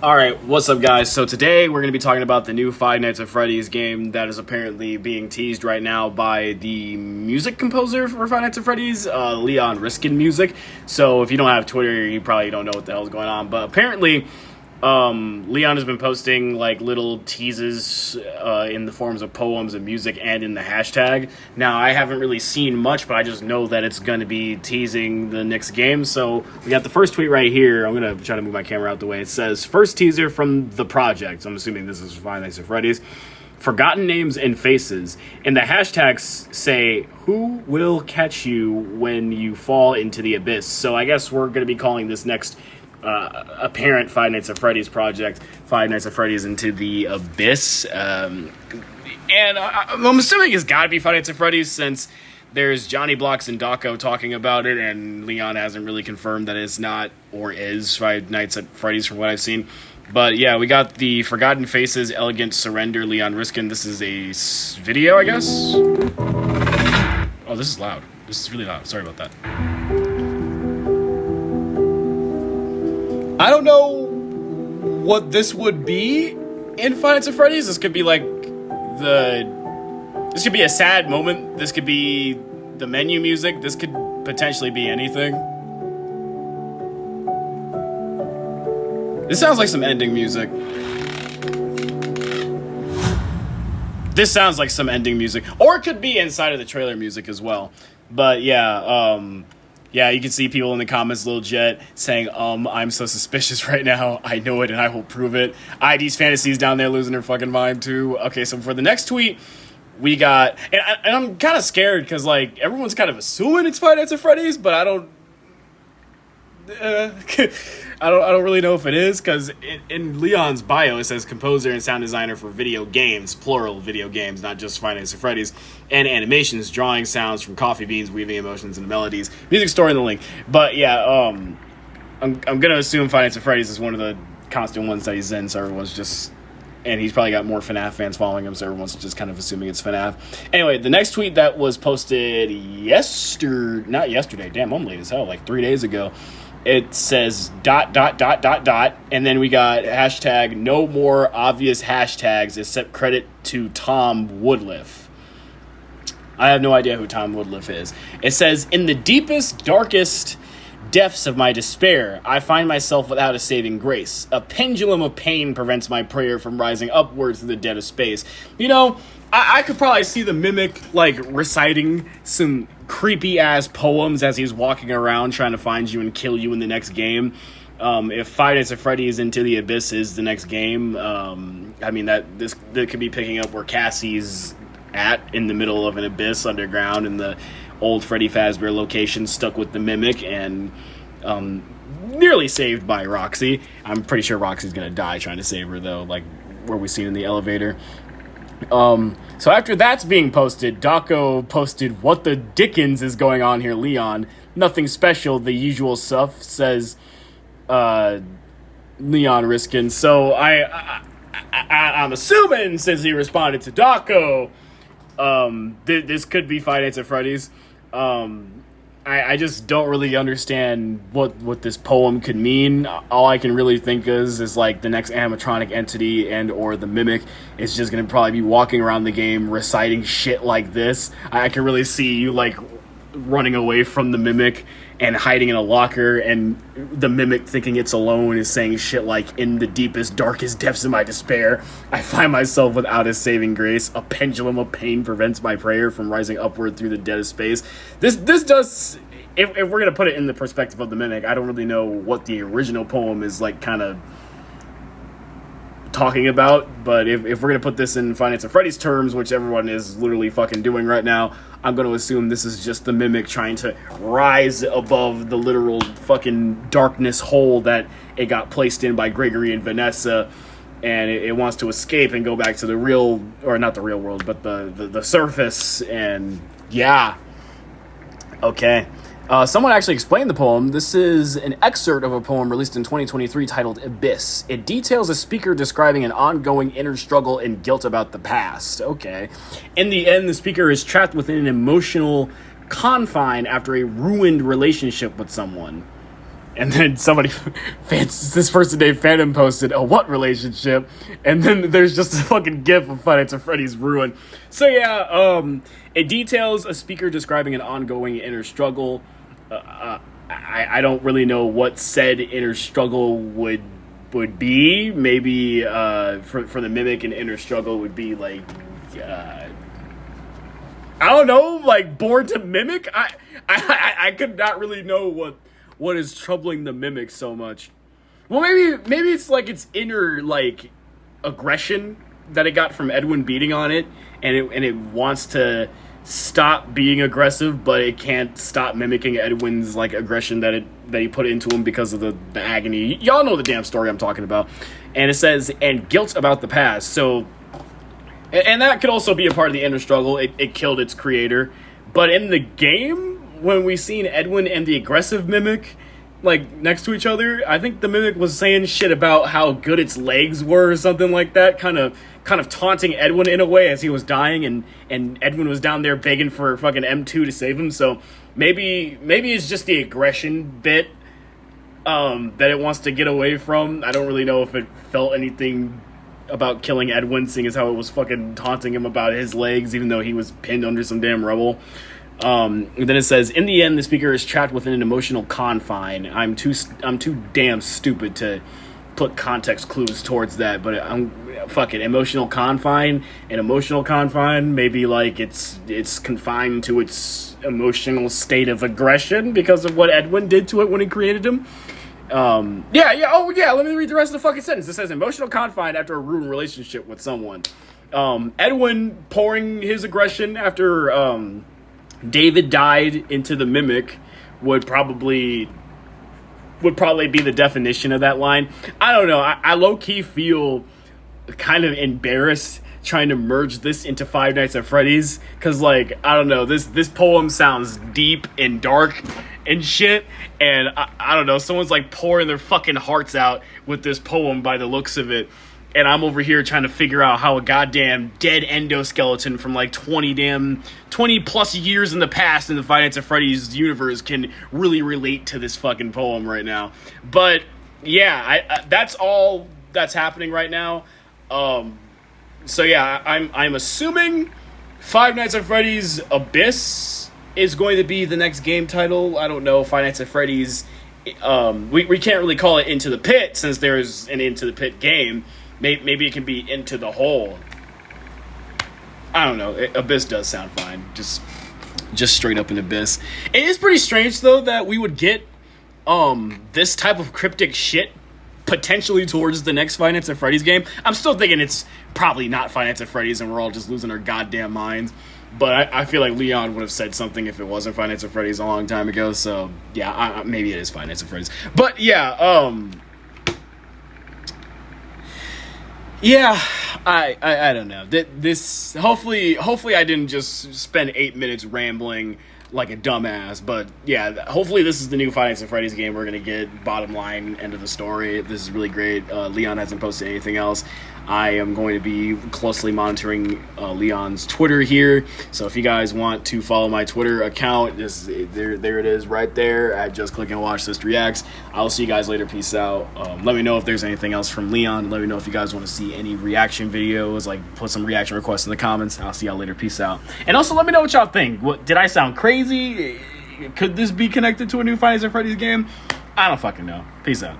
Alright, what's up guys? So today we're going to be talking about the new Five Nights at Freddy's game that is apparently being teased right now by the music composer for Five Nights at Freddy's, Leon Riskin Music. So if you don't have Twitter, you probably don't know what the hell is going on. But apparently, Leon has been posting like little teases in the forms of poems and music and in the hashtag. Now, I haven't really seen much, but I just know that it's going to be teasing the next game. So we got the first tweet right here. I'm going to try to move my camera out the way. It says, first teaser from the project. I'm assuming this is Five Nights at Freddy's. Forgotten names and faces. And the hashtags say, who will catch you when you fall into the abyss? So I guess we're going to be calling this next apparent Five Nights at Freddy's project Five Nights at Freddy's Into the Abyss. And I'm assuming it's got to be Five Nights at Freddy's since there's Johnny Blocks and Daco talking about it, and Leon hasn't really confirmed that it's not or is Five Nights at Freddy's from what I've seen. But yeah, we got the Forgotten Faces, Elegant Surrender, Leon Riskin. This is a video, I guess. Oh, this is loud. This is really loud. Sorry about that. I don't know what this would be in Five Nights at Freddy's. This could be like this could be a sad moment. This could be the menu music. This could potentially be anything. This sounds like some ending music. This sounds like some ending music. Or it could be inside of the trailer music as well. But yeah, yeah, you can see people in the comments, Lil Jet, saying, I'm so suspicious right now. I know it and I will prove it. ID's Fantasies down there losing her fucking mind too. Okay, so for the next tweet, we got, and I'm kind of scared because like everyone's kind of assuming it's Five Nights at Freddy's, but I don't really know if it is, because in Leon's bio it says composer and sound designer for video games, plural video games, not just Five Nights at Freddy's, and animations, drawing sounds from coffee beans, weaving emotions and melodies, music story in the link. But yeah, I'm gonna assume Five Nights at Freddy's is one of the constant ones that he's in, so everyone's just, and he's probably got more Fnaf fans following him, so everyone's just kind of assuming it's Fnaf. Anyway, the next tweet that was posted not yesterday, damn, I'm late as hell, like 3 days ago. It says ... and then we got hashtag no more obvious hashtags except credit to Tom Woodliff. I have no idea who Tom Woodliff is. It says, in the deepest, darkest depths of my despair, I find myself without a saving grace. A pendulum of pain prevents my prayer from rising upward through the dead of space. You know, I could probably see the Mimic, like, reciting some creepy-ass poems as he's walking around trying to find you and kill you in the next game. If Five Nights at Freddy's Into the Abyss is the next game, I mean, that could be picking up where Cassie's at, in the middle of an abyss underground in the old Freddy Fazbear location, stuck with the Mimic, and nearly saved by Roxy. I'm pretty sure Roxy's gonna die trying to save her, though, like where we seen in the elevator. So after that's being posted, Daco posted, what the dickens is going on here, Leon? Nothing special, the usual stuff, says Leon Riskin. So I'm assuming, since he responded to Daco, this could be Five Nights at Freddy's. I just don't really understand what this poem could mean. All I can really think is like the next animatronic entity and or the Mimic is just going to probably be walking around the game reciting shit like this. I can really see you like running away from the Mimic and hiding in a locker, and the Mimic thinking it's alone is saying shit like, in the deepest, darkest depths of my despair, I find myself without a saving grace. A pendulum of pain prevents my prayer from rising upward through the dead of space. This does, if we're going to put it in the perspective of the Mimic, I don't really know what the original poem is like kind of talking about, but if we're going to put this in Five Nights at Freddy's terms, which everyone is literally fucking doing right now, I'm going to assume this is just the Mimic trying to rise above the literal fucking darkness hole that it got placed in by Gregory and Vanessa, and it wants to escape and go back to the real, or not the real world, but the surface, and yeah. Okay. Someone actually explained the poem. This is an excerpt of a poem released in 2023 titled Abyss. It details a speaker describing an ongoing inner struggle and guilt about the past. Okay. In the end, the speaker is trapped within an emotional confine after a ruined relationship with someone. And then this person named Phantom posted a what relationship, and then there's just a fucking gif of Five Nights at Freddy's ruin. So yeah, it details a speaker describing an ongoing inner struggle. I don't really know what said inner struggle would be. Maybe for the Mimic, an inner struggle would be like I don't know, like born to mimic. I could not really know what is troubling the Mimic so much. Well, maybe it's like its inner like aggression that it got from Edwin beating on it, and it wants to stop being aggressive, but it can't stop mimicking Edwin's like aggression that he put into him because of the agony. Y'all know the damn story I'm talking about. And it says, and guilt about the past. So, and that could also be a part of the inner struggle. It killed its creator. But in the game, when we seen Edwin and the aggressive Mimic like next to each other, I think the Mimic was saying shit about how good its legs were or something like that, kind of taunting Edwin in a way as he was dying, and Edwin was down there begging for fucking M2 to save him. So maybe it's just the aggression bit that it wants to get away from. I don't really know if it felt anything about killing Edwin, seeing as how it was fucking taunting him about his legs, even though he was pinned under some damn rubble. And then it says, in the end, the speaker is trapped within an emotional confine. I'm too damn stupid to put context clues towards that, but fucking emotional confine. An emotional confine, maybe like it's confined to its emotional state of aggression because of what Edwin did to it when he created him. Let me read the rest of the fucking sentence. It says, emotional confine after a ruined relationship with someone. Edwin pouring his aggression after David died into the Mimic would probably be the definition of that line. I don't know. I low-key feel kind of embarrassed trying to merge this into Five Nights at Freddy's, because, like, I don't know, this poem sounds deep and dark and shit, and I don't know, someone's, like, pouring their fucking hearts out with this poem by the looks of it, and I'm over here trying to figure out how a goddamn dead endoskeleton from, like, 20 plus years in the past in the Five Nights at Freddy's universe can really relate to this fucking poem right now. But, yeah, that's all that's happening right now. So yeah, I'm assuming Five Nights at Freddy's Abyss is going to be the next game title. I don't know. Five Nights at Freddy's, we can't really call it Into the Pit since there's an Into the Pit game. Maybe it can be Into the Hole. I don't know. Abyss does sound fine. Just straight up an Abyss. It is pretty strange though that we would get this type of cryptic shit potentially towards the next Five Nights at Freddy's game. I'm still thinking it's probably not Five Nights at Freddy's and we're all just losing our goddamn minds. But I feel like Leon would have said something if it wasn't Five Nights at Freddy's a long time ago. So yeah, maybe it is Five Nights at Freddy's. But yeah, I don't know. This hopefully I didn't just spend 8 minutes rambling like a dumbass, but yeah, hopefully this is the new Five Nights at Freddy's game we're gonna get. Bottom line, end of the story. This is really great. Leon hasn't posted anything else. I am going to be closely monitoring Leon's Twitter here, so if you guys want to follow my Twitter account, there it is right there at Just Click and Watch This Reacts. I'll see you guys later. Peace out. Let me know if there's anything else from Leon. Let me know if you guys want to see any reaction videos, like put some reaction requests in the comments. I'll see y'all later. Peace out. And also let me know what y'all think. Did I sound crazy? Could this be connected to a new Five Nights at Freddy's game? I don't fucking know. Peace out.